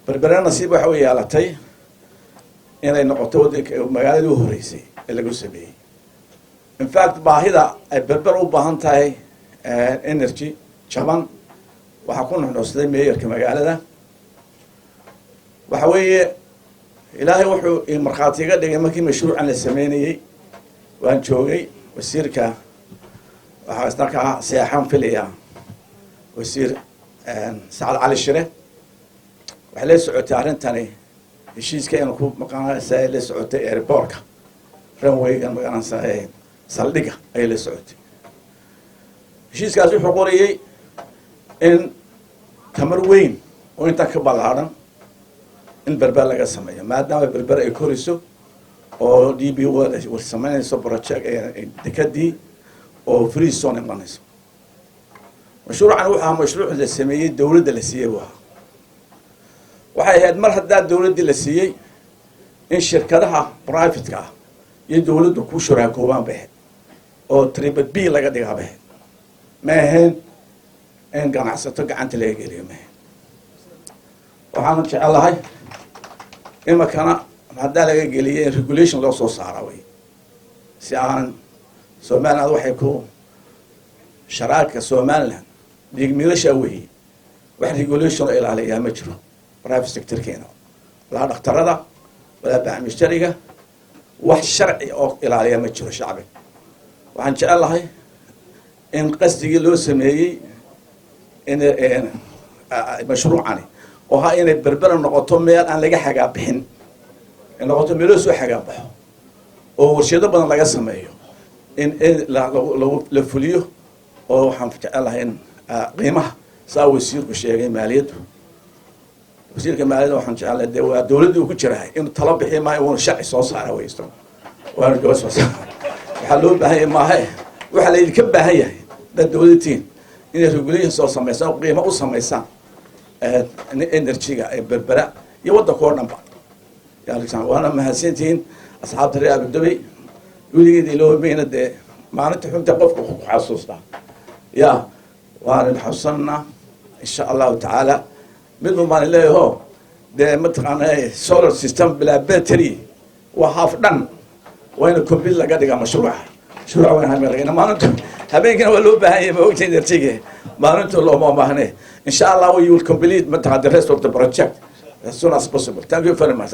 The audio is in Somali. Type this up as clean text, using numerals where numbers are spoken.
berbera nasiib waxa uu yeelatay inay noqoto waddanka magaalada u horeysay ee lagu sameeyey. In fact baahida ay berber u baahan tahay energy jaban waxaa ku nuxnuxsaday meeyarka magaalada. waxa weeye ilaahay wuxuu markhaati iga dhigay markii mashruucan la sameynayay waan joogay wasiirka waxaa isna ka seexan filaya wasiir Sacad Cali Shire waxay la socotay arrintani heshiiska inuu ku maqaanaysa la socotay airportka runway-ga maqaanaysa saldhiga ay la socotay. heshiiskaas wuxuu qorayay in tamar weyn oo inta ka ballaaran in berber laga sameeyo maadaama berber ay koriso oo DB war sameynayso project dekadii oo free zone imanayso. mashruucan waxaa mashruuc la sameeyay dawladda la siiyay waxay ahayd mar haddaa dawladda la siiyay in shirkadaha private-ka ah iyo dawladdu ku shuraakoobaan bay ahayd oo triple B laga dhigaa bay ahayd ma ahayn in ganacsato gacanta laga geliyo ma ahayn. waxaan jecelahay imakana haddaa laga geliyay in regulation loo soo saara way si aan Somaliland waxay ku sharaaka Somaliland digmilasha weey wax regulation ilaaliya ma jiro private sector keeno la dhaqtarada wala baamishariga wax sharci oo ilaaliya ma jiro shacbi. waxaan jecelahay in qasdiga loo sameeyay in mashruucani oo ha inay berber noqoto meel aan laga xagaa bixin in noqoto meel soo xagaa baxo oo warshado badan laga sameeyo in la fuliyo oo waxaan jecelahay in qiimaha saa wasiirku sheegay maaliyaddu wasiirka maaliyadda waxaan jecelahay dawladdu ku jirahay in talo bixi maayo oo sharci soo saara waysto waana soo saara waxa loo baahan yahay maaha waxa la idinka baahan yahay dad dawladtiin inay regulation soo sameeyaan qiimo u sameeyaan energy-ga ay berbera iyo waddanka oo dhanba yaa waana mahadsantiin asxaabta reer Abu Dhabi weligeed loo meena de maalinta xunta qofku ku xasuustaa ya waan xasuusna insha Allah ta'ala mid ma leeyahay de mataqaanay solar system bila battery wa half dhan wayna complete laga dhigaa mashruuca waan hameeyna maalinta habeenkina waa loo baahan yahay waqti energy-ga maalinta loo ma baahne insha Allah we will complete the rest of the project as soon as possible. Thank you very much.